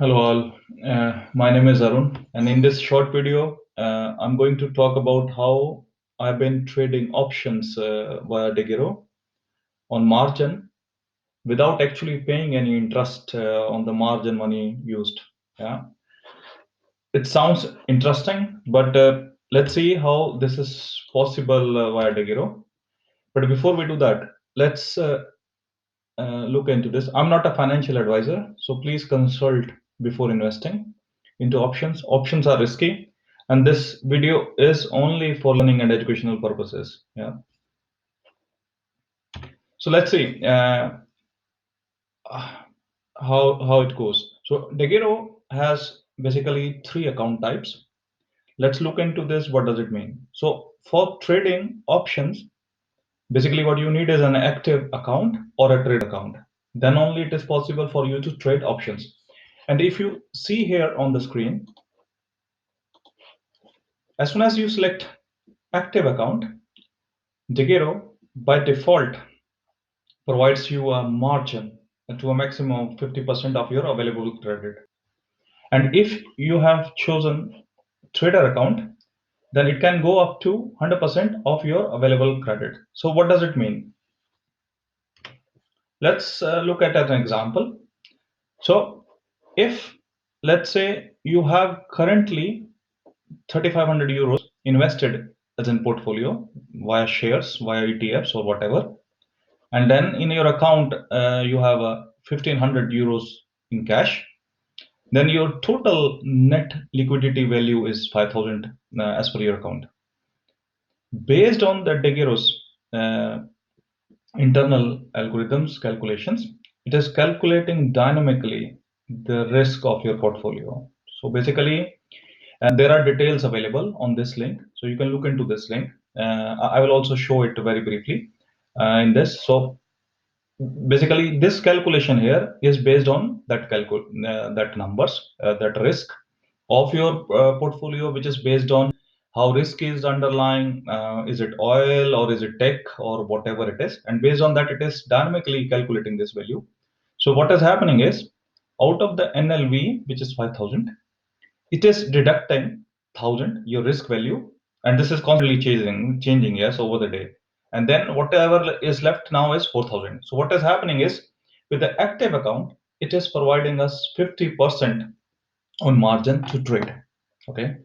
Hello all, my name is Arun, and in this short video, I'm going to talk about how I've been trading options via Degiro on margin without actually paying any interest on the margin money used. Yeah, it sounds interesting, but let's see how this is possible via Degiro. But before we do that, let's look into this. I'm not a financial advisor, so please consult before investing into options. Options are risky, and this video is only for learning and educational purposes. Yeah. So let's see how it goes. So Degiro has basically three account types. Let's look into this. What does it mean? So for trading options, basically what you need is an active account or a trade account. Then only it is possible for you to trade options. And if you see here on the screen, as soon as you select active account, Degiro by default provides you a margin to a maximum of 50% of your available credit. And if you have chosen trader account, then it can go up to 100% of your available credit. So what does it mean? Let's look at an example. So if let's say you have currently 3,500 euros invested as in portfolio via shares, via ETFs or whatever, and then in your account you have 1,500 euros in cash, then your total net liquidity value is 5,000 as per your account. Based on the Degiro's internal algorithms calculations, it is calculating dynamically the risk of your portfolio. So basically, there are details available on this link, so you can look into this link. I will also show it very briefly in this. So basically, this calculation here is based on that numbers, that risk of your portfolio, which is based on how risk is underlying, is it oil or is it tech or whatever it is, and based on that, it is dynamically calculating this value. So what is happening is, out of the NLV, which is 5,000, it is deducting 1,000 your risk value, and this is constantly changing, yes, over the day, and then whatever is left now is 4,000. So what is happening is, with the active account, it is providing us 50% on margin to trade. Okay,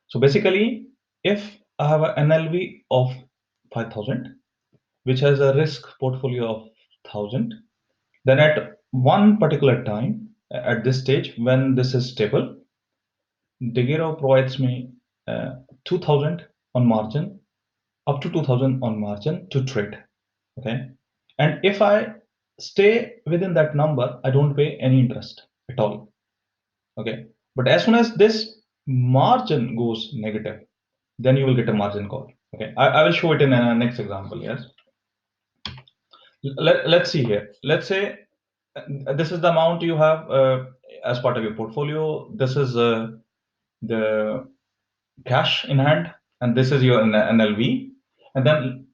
so basically, if I have an NLV of 5,000, which has a risk portfolio of 1,000, then at one particular time, at this stage when this is stable, Degiro provides me 2,000 on margin, up to 2,000 on margin to trade. Okay, and if I stay within that number, I don't pay any interest at all. Okay, but as soon as this margin goes negative, then you will get a margin call. Okay, I will show it in a next example. Yes, let's see here. Let's say this is the amount you have as part of your portfolio. This is the cash in hand, and this is your NLV, and then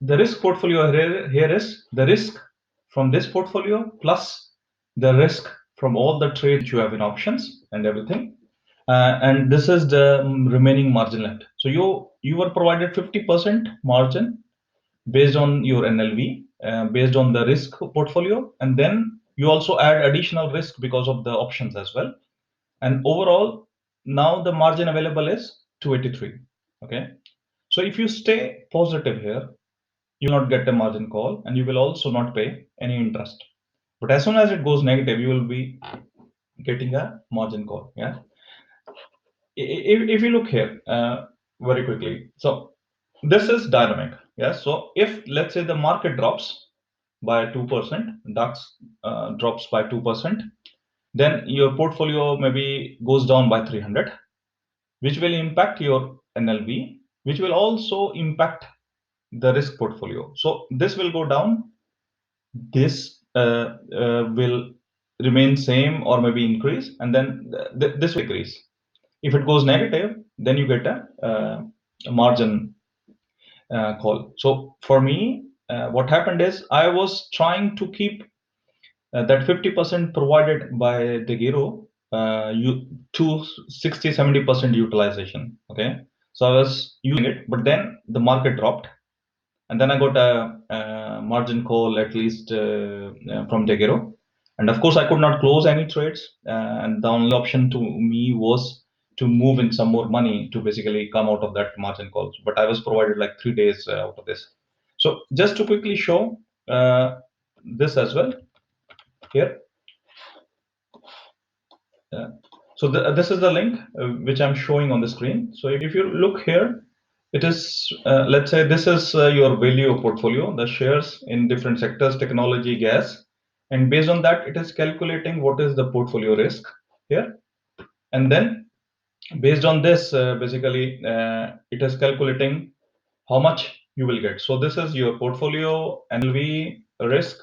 the risk portfolio here is the risk from this portfolio plus the risk from all the trades you have in options and everything, and this is the remaining margin left. So you were provided 50% margin based on your NLV, based on the risk portfolio, and then you also add additional risk because of the options as well, and overall now the margin available is 283. Okay, so if you stay positive here, you will not get a margin call, and you will also not pay any interest. But as soon as it goes negative, you will be getting a margin call. Yeah, if you look here very quickly, so this is dynamic. Yeah, so if let's say the market drops by 2%, DAX drops by 2%, then your portfolio maybe goes down by 300, which will impact your NLV, which will also impact the risk portfolio. So this will go down, this will remain same or maybe increase, and then this will increase. If it goes negative, then you get a margin call. So for me, what happened is, I was trying to keep that 50% provided by the Giro you to 60-70% utilization. Okay, so I was using it, but then the market dropped, and then I got a margin call at least from Degiro, and of course I could not close any trades, and the only option to me was to move in some more money to basically come out of that margin calls. But I was provided like 3 days out of this. So just to quickly show this as well here. Uh, so this is the link which I'm showing on the screen. So if you look here, it is, let's say this is your value portfolio, the shares in different sectors, technology, gas. And based on that, it is calculating what is the portfolio risk here. And then based on this, basically, it is calculating how much you will get. So this is your portfolio NLV risk,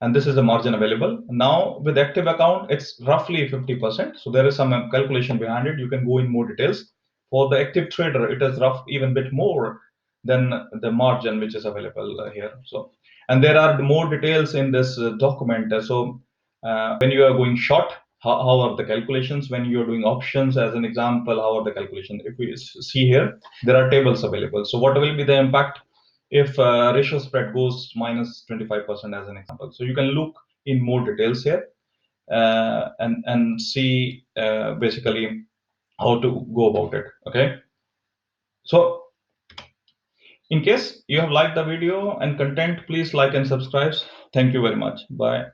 and this is the margin available. Now with active account, it's roughly 50%. So there is some calculation behind it. You can go in more details. For the active trader, it is rough even bit more than the margin which is available here. So, and there are more details in this document. So when you are going short, how are the calculations? When you are doing options, as an example, how are the calculations? If we see here, there are tables available. So what will be the impact if ratio spread goes minus 25% as an example? So you can look in more details here and see basically how to go about it. Okay. So in case you have liked the video and content, please like and subscribe. Thank you very much. Bye.